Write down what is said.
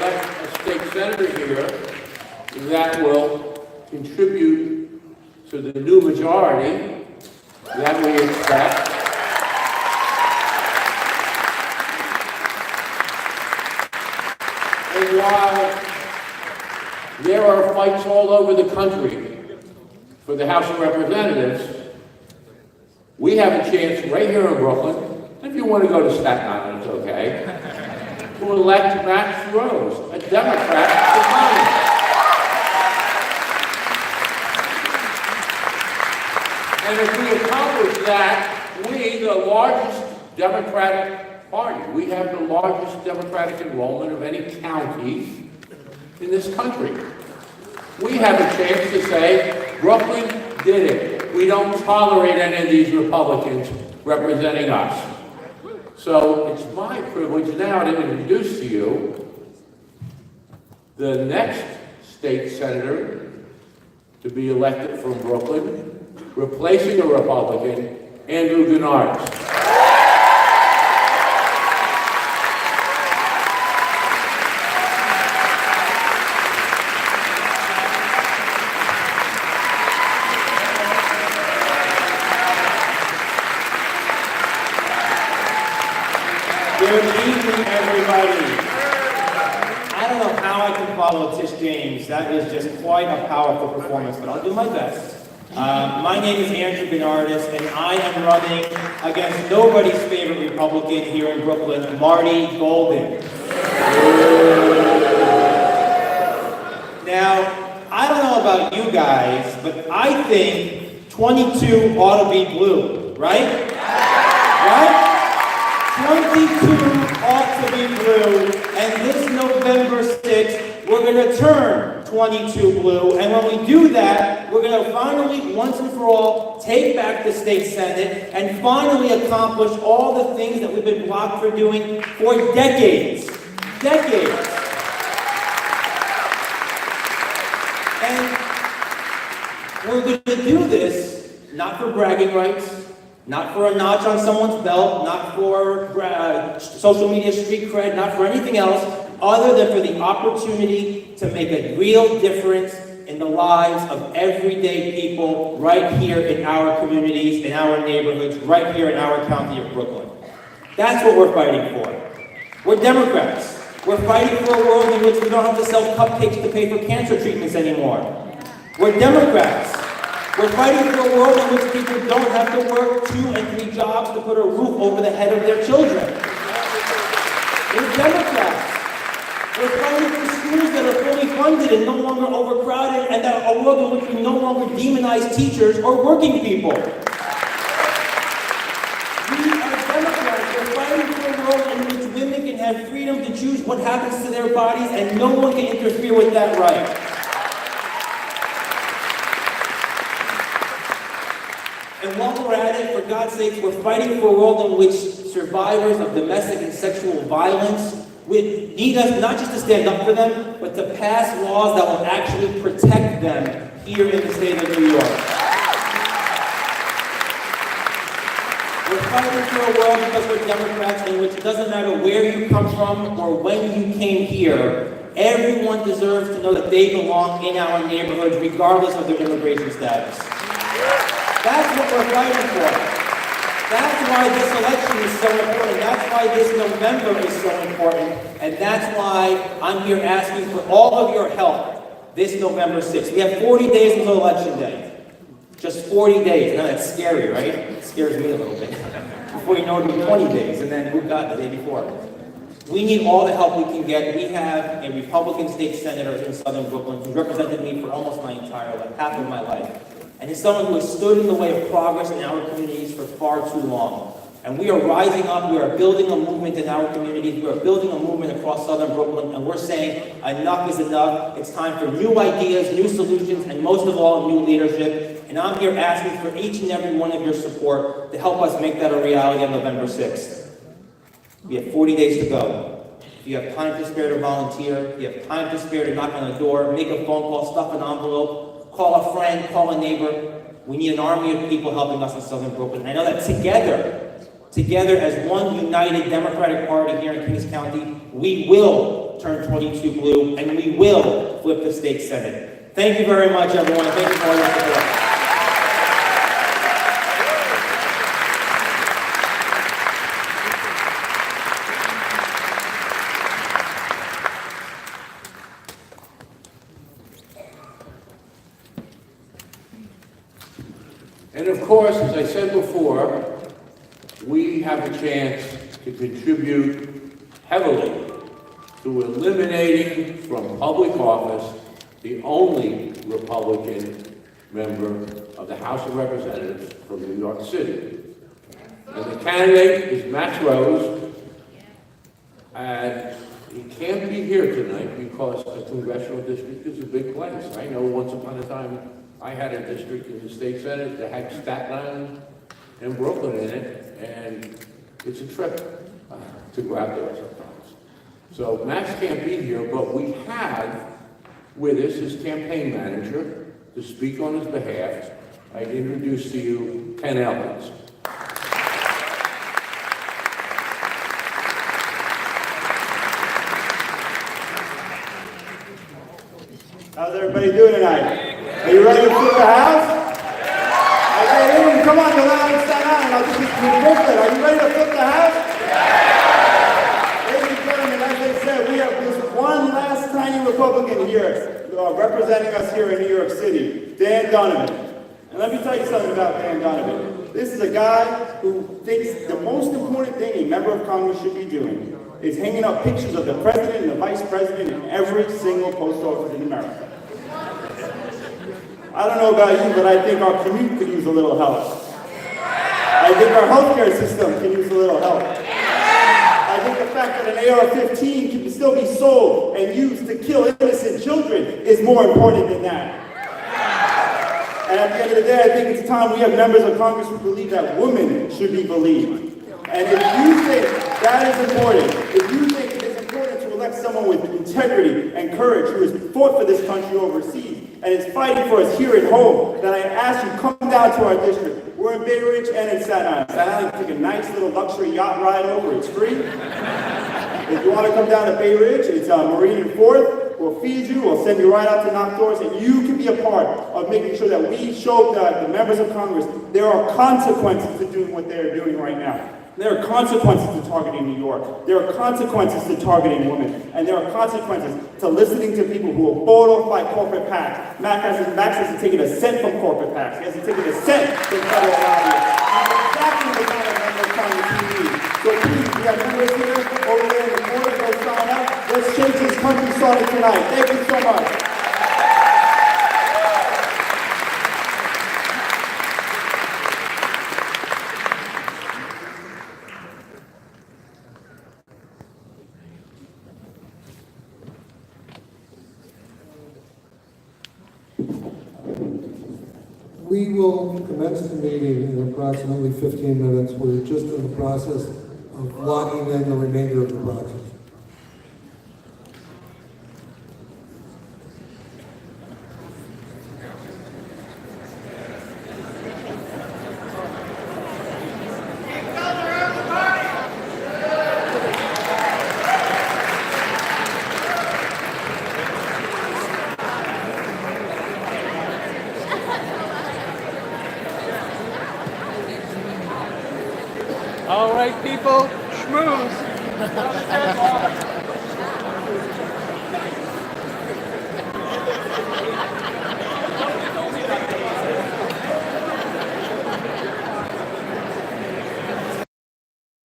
elect a state senator here that will contribute to the new majority that we expect. And while there are fights all over the country for the House of Representatives, we have a chance right here in Brooklyn, if you want to go to Staten Island, it's okay, to elect Max Rose, a Democrat for Congress. And if we accomplish that, we, the largest Democratic party, we have the largest Democratic enrollment of any county in this country. We have a chance to say, Brooklyn did it. We don't tolerate any of these Republicans representing us. So it's my privilege now to introduce to you the next state senator to be elected from Brooklyn, replacing a Republican, Andrew Gennardis. Good evening, everybody. I don't know how I can follow Tish James. That is just quite a powerful performance, but I'll do my best. My name is Andrew Gennardis, and I am running against nobody's favorite Republican here in Brooklyn, Marty Golden. Now, I don't know about you guys, but I think 22 ought to be blue, right? Right? 22 ought to be blue, and this November 6th, we're going to turn 22 blue, and when we do that, we're going to finally, once and for all, take back the state senate, and finally accomplish all the things that we've been blocked for doing for decades. Decades. And we're going to do this, not for bragging rights, not for a notch on someone's belt, not for social media street cred, not for anything else, other than for the opportunity to make a real difference in the lives of everyday people right here in our communities, in our neighborhoods, right here in our county of Brooklyn. That's what we're fighting for. We're Democrats. We're fighting for a world in which we don't have to sell cupcakes to pay for cancer treatments anymore. We're Democrats. We're fighting for a world in which people don't have to work 2 and 3 jobs to put a roof over the head of their children. We're Democrats. We're fighting for schools that are fully funded and no longer overcrowded, and that a world in which we no longer demonize teachers or working people. We are Democrats. We're fighting for a world in which women can have freedom to choose what happens to their bodies, and no one can interfere with that right. And while we're at it, for God's sake, we're fighting for a world in which survivors of domestic and sexual violence would need us not just to stand up for them, but to pass laws that will actually protect them here in the state of New York. We're fighting for a world because we're Democrats in which it doesn't matter where you come from or when you came here, everyone deserves to know that they belong in our neighborhoods regardless of their immigration status. That's what we're fighting for. That's why this election is so important. That's why this November is so important. And that's why I'm here asking for all of your help this November 6th. We have 40 days until Election Day. Just 40 days. Now that's scary, right? It scares me a little bit. Before you know it, it'll be 20 days. And then who got the day before? We need all the help we can get. We have a Republican state senator in Southern Brooklyn who represented me for almost my entire life, half of my life. And he's someone who has stood in the way of progress in our communities for far too long. And we are rising up, we are building a movement in our communities, we are building a movement across Southern Brooklyn, and we're saying enough is enough. It's time for new ideas, new solutions, and most of all, new leadership. And I'm here asking for each and every one of your support to help us make that a reality on November 6th. We have 40 days to go. If you have time to spare to volunteer, if you have time to spare to knock on the door, make a phone call, stuff an envelope, call a friend, call a neighbor. We need an army of people helping us in Southern Brooklyn. And I know that together as one united Democratic Party here in Kings County, we will turn 22 blue, and we will flip the state Senate. Thank you very much, everyone. Thank you for all your support. And of course, as I said before, we have a chance to contribute heavily to eliminating from public office the only Republican member of the House of Representatives from New York City. And the candidate is Max Rose, and he can't be here tonight because a congressional district is a big place. I know once upon a time I had a district in the state Senate that had Staten Island and Brooklyn in it, and it's a trip to go out there sometimes. So Max can't be here, but we have with us his campaign manager to speak on his behalf. I'd introduce to you Ken Elkins. How's everybody doing tonight? Are you ready to flip the house? Okay, come on, go down and stand down. I'll just be Brooklyn. Are you ready to flip the house? Ladies and gentlemen, as I said, we have this one last tiny Republican here representing us here in New York City, Dan Donovan. And let me tell you something about Dan Donovan. This is a guy who thinks the most important thing a member of Congress should be doing is hanging up pictures of the president and the vice president in every single post office in America. I don't know about you, but I think our commute could use a little help. I think our healthcare system can use a little help. I think the fact that an AR-15 can still be sold and used to kill innocent children is more important than that. And at the end of the day, I think it's time we have members of Congress who believe that women should be believed. And if you think that is important, if you think it is important to elect someone with integrity and courage who has fought for this country overseas and is fighting for us here at home, then I ask you, come down to our district. We're in Bay Ridge and in Staten Island. Staten Island, you take a nice little luxury yacht ride over. It's free. If you want to come down to Bay Ridge, it's Marine and 4th. We'll feed you. We'll send you right out to knock doors, and you can be a part of making sure that we show the members of Congress there are consequences to doing what they're doing right now. There are consequences to targeting New York. There are consequences to targeting women. And there are consequences to listening to people who are bought off by corporate PACs. Max hasn't taken a cent from corporate PACs. He hasn't taken a cent from federal lobbyists. He's exactly the kind of member of Congress we need. So please, we have members here, over there in the corner, go sign up. Let's change this country starting tonight. Thank you so much. We will commence the meeting in approximately 15 minutes. We're just in the process of logging in the remainder of the project. All right, people, schmooze.